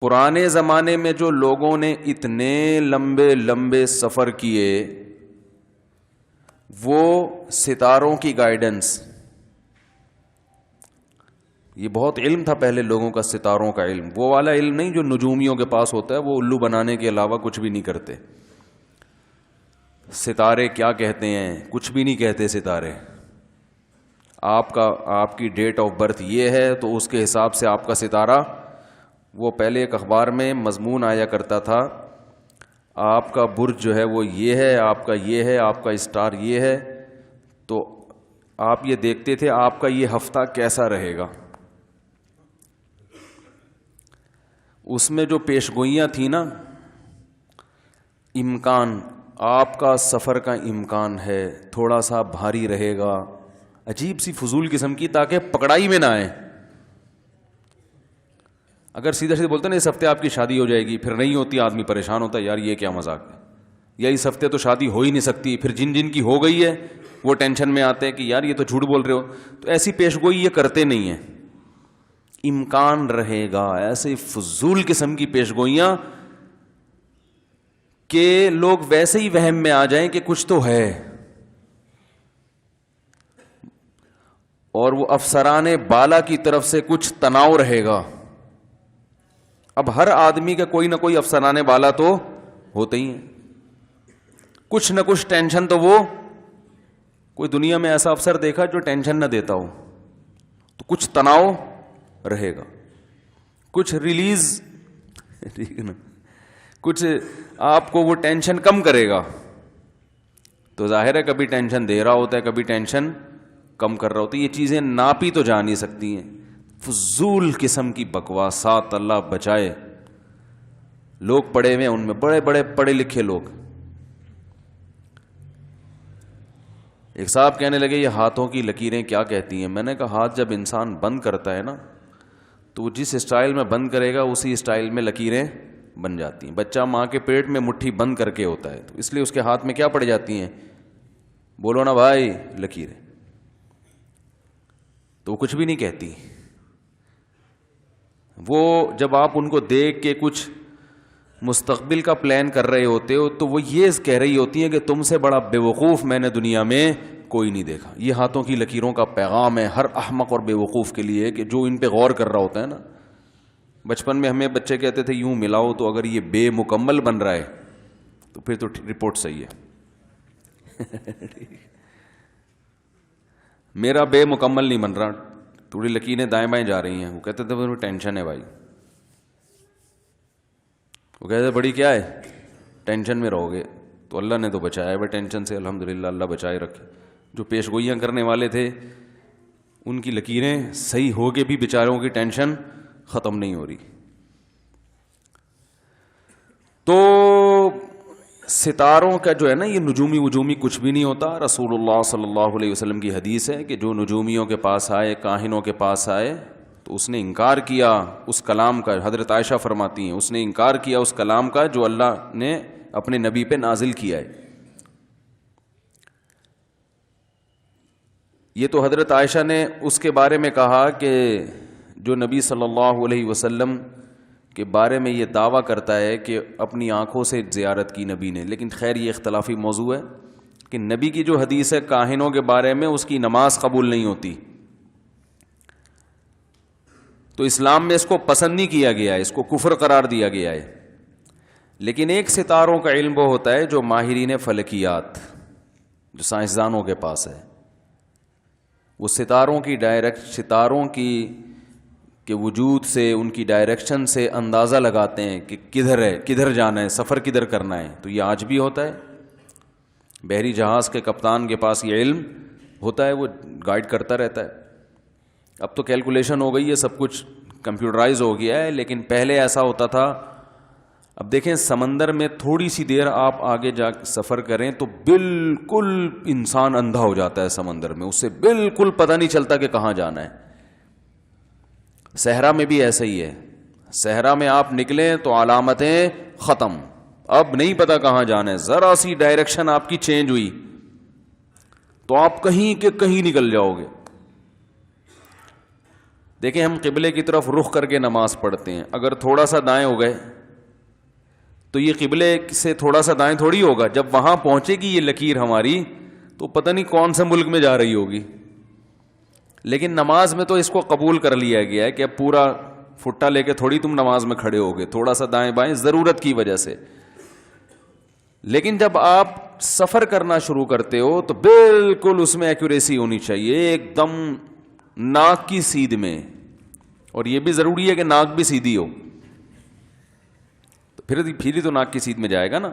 پرانے زمانے میں جو لوگوں نے اتنے لمبے لمبے سفر کیے، وہ ستاروں کی گائیڈنس، یہ بہت علم تھا پہلے لوگوں کا، ستاروں کا علم، وہ والا علم نہیں جو نجومیوں کے پاس ہوتا ہے، وہ الو بنانے کے علاوہ کچھ بھی نہیں کرتے۔ ستارے کیا کہتے ہیں؟ کچھ بھی نہیں کہتے ستارے۔ آپ کی ڈیٹ آف برتھ یہ ہے تو اس کے حساب سے آپ کا ستارہ، وہ پہلے ایک اخبار میں مضمون آیا کرتا تھا، آپ کا برج جو ہے وہ یہ ہے، آپ کا یہ ہے، آپ کا اسٹار یہ ہے، تو آپ یہ دیکھتے تھے آپ کا یہ ہفتہ کیسا رہے گا۔ اس میں جو پیش گوئیاں تھیں نا، امکان، آپ کا سفر کا امکان ہے، تھوڑا سا بھاری رہے گا، عجیب سی فضول قسم کی، تاکہ پکڑائی میں نہ آئے۔ اگر سیدھا سیدھا بولتے نا اس ہفتے آپ کی شادی ہو جائے گی، پھر نہیں ہوتی، آدمی پریشان ہوتا ہے، یار یہ کیا مذاق ہے، یا اس ہفتے تو شادی ہو ہی نہیں سکتی، پھر جن جن کی ہو گئی ہے وہ ٹینشن میں آتے ہیں کہ یار یہ تو جھوٹ بول رہے ہو۔ تو ایسی پیش گوئی یہ کرتے نہیں ہیں، امکان رہے گا، ایسے فضول قسم کی پیش گوئیاں کہ لوگ ویسے ہی وہم میں آ جائیں کہ کچھ تو ہے۔ اور وہ افسران بالا کی طرف سے کچھ تناؤ رہے گا۔ اب ہر آدمی کا کوئی نہ کوئی افسران بالا تو ہوتے ہی ہیں، کچھ نہ کچھ ٹینشن تو وہ، کوئی دنیا میں ایسا افسر دیکھا جو ٹینشن نہ دیتا ہو؟ تو کچھ تناؤ رہے گا، کچھ ریلیز، ٹھیک ہے نا، کچھ آپ کو وہ ٹینشن کم کرے گا۔ تو ظاہر ہے کبھی ٹینشن دے رہا ہوتا ہے، کبھی ٹینشن کم کر رہا ہوتا ہے۔ یہ چیزیں ناپی تو جا نہیں سکتی ہیں، فضول قسم کی بکواسات، اللہ بچائے۔ لوگ پڑھے ہوئے، ان میں بڑے بڑے پڑھے لکھے لوگ۔ ایک صاحب کہنے لگے یہ ہاتھوں کی لکیریں کیا کہتی ہیں؟ میں نے کہا ہاتھ جب انسان بند کرتا ہے نا، تو وہ جس اسٹائل میں بند کرے گا اسی اسٹائل میں لکیریں بن جاتی ہیں۔ بچہ ماں کے پیٹ میں مٹھی بند کر کے ہوتا ہے، تو اس لیے اس کے ہاتھ میں کیا پڑ جاتی ہیں؟ بولو نا بھائی، لکیریں۔ تو وہ کچھ بھی نہیں کہتی۔ وہ جب آپ ان کو دیکھ کے کچھ مستقبل کا پلان کر رہے ہوتے ہو تو وہ یہ کہہ رہی ہوتی ہیں کہ تم سے بڑا بے وقوف میں نے دنیا میں کوئی نہیں دیکھا۔ یہ ہاتھوں کی لکیروں کا پیغام ہے ہر احمق اور بے وقوف کے لیے کہ جو ان پہ غور کر رہا ہوتا ہے نا۔ بچپن میں ہمیں بچے کہتے تھے یوں ملاؤ، تو اگر یہ بے مکمل بن رہا ہے تو پھر تو رپورٹ صحیح ہے۔ میرا بے مکمل نہیں بن رہا، تھوڑی لکیریں دائیں بائیں جا رہی ہیں، وہ کہتے تھے ٹینشن ہے بھائی۔ وہ کہتے بڑی کیا ہے، ٹینشن میں رہو گے۔ تو اللہ نے تو بچایا ہے ٹینشن سے، الحمدللہ، اللہ بچائے رکھے۔ جو پیش گوئیاں کرنے والے تھے ان کی لکیریں صحیح ہو کے بھی بیچاروں کی ٹینشن ختم نہیں ہو رہی۔ تو ستاروں کا جو ہے نا، یہ نجومی وجومی کچھ بھی نہیں ہوتا۔ رسول اللہ صلی اللہ علیہ وسلم کی حدیث ہے کہ جو نجومیوں کے پاس آئے، کاہنوں کے پاس آئے، تو اس نے انکار کیا اس کلام کا۔ حضرت عائشہ فرماتی ہیں اس نے انکار کیا اس کلام کا جو اللہ نے اپنے نبی پہ نازل کیا ہے۔ یہ تو حضرت عائشہ نے اس کے بارے میں کہا کہ جو نبی صلی اللہ علیہ وسلم کے بارے میں یہ دعویٰ کرتا ہے کہ اپنی آنکھوں سے زیارت کی نبی نے، لیکن خیر یہ اختلافی موضوع ہے کہ نبی کی جو حدیث ہے کاہنوں کے بارے میں، اس کی نماز قبول نہیں ہوتی۔ تو اسلام میں اس کو پسند نہیں کیا گیا ہے، اس کو کفر قرار دیا گیا ہے۔ لیکن ایک ستاروں کا علم وہ ہوتا ہے جو ماہرین فلکیات، جو سائنسدانوں کے پاس ہے، وہ ستاروں کے وجود سے، ان کی ڈائریکشن سے اندازہ لگاتے ہیں کہ کدھر ہے، کدھر جانا ہے، سفر کدھر کرنا ہے۔ تو یہ آج بھی ہوتا ہے، بحری جہاز کے کپتان کے پاس یہ علم ہوتا ہے، وہ گائیڈ کرتا رہتا ہے۔ اب تو کیلکولیشن ہو گئی ہے، سب کچھ کمپیوٹرائز ہو گیا ہے، لیکن پہلے ایسا ہوتا تھا۔ اب دیکھیں سمندر میں تھوڑی سی دیر آپ آگے جا سفر کریں تو بالکل انسان اندھا ہو جاتا ہے سمندر میں، اسے بالکل پتہ نہیں چلتا کہ کہاں جانا ہے۔ صحرا میں بھی ایسا ہی ہے، صحرا میں آپ نکلیں تو علامتیں ختم، اب نہیں پتا کہاں جانا ہے، ذرا سی ڈائریکشن آپ کی چینج ہوئی تو آپ کہیں کے کہیں نکل جاؤ گے۔ دیکھیں ہم قبلے کی طرف رخ کر کے نماز پڑھتے ہیں, اگر تھوڑا سا دائیں ہو گئے تو یہ قبلے سے تھوڑا سا دائیں تھوڑی ہوگا, جب وہاں پہنچے گی یہ لکیر ہماری تو پتہ نہیں کون سے ملک میں جا رہی ہوگی. لیکن نماز میں تو اس کو قبول کر لیا گیا ہے کہ اب پورا پھٹا لے کے تھوڑی تم نماز میں کھڑے ہوگے, تھوڑا سا دائیں بائیں ضرورت کی وجہ سے. لیکن جب آپ سفر کرنا شروع کرتے ہو تو بالکل اس میں ایکوریسی ہونی چاہیے, ایک دم ناک کی سیدھ میں, اور یہ بھی ضروری ہے کہ ناک بھی سیدھی ہو, تو پھر ہی تو ناک کی سیدھ میں جائے گا نا.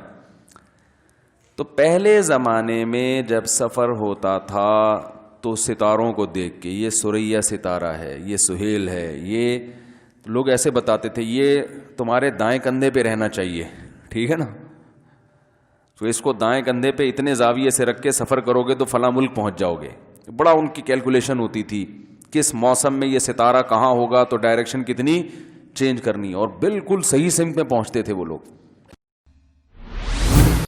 تو پہلے زمانے میں جب سفر ہوتا تھا تو ستاروں کو دیکھ کے, یہ سریا ستارہ ہے, یہ سہیل ہے, یہ لوگ ایسے بتاتے تھے یہ تمہارے دائیں کندھے پہ رہنا چاہیے, ٹھیک ہے نا, تو اس کو دائیں کندھے پہ اتنے زاویے سے رکھ کے سفر کرو گے تو فلاں ملک پہنچ جاؤ گے. بڑا ان کی کیلکولیشن ہوتی تھی کس موسم میں یہ ستارہ کہاں ہوگا تو ڈائریکشن کتنی چینج کرنی, اور بالکل صحیح سمت میں پہنچتے تھے وہ لوگ.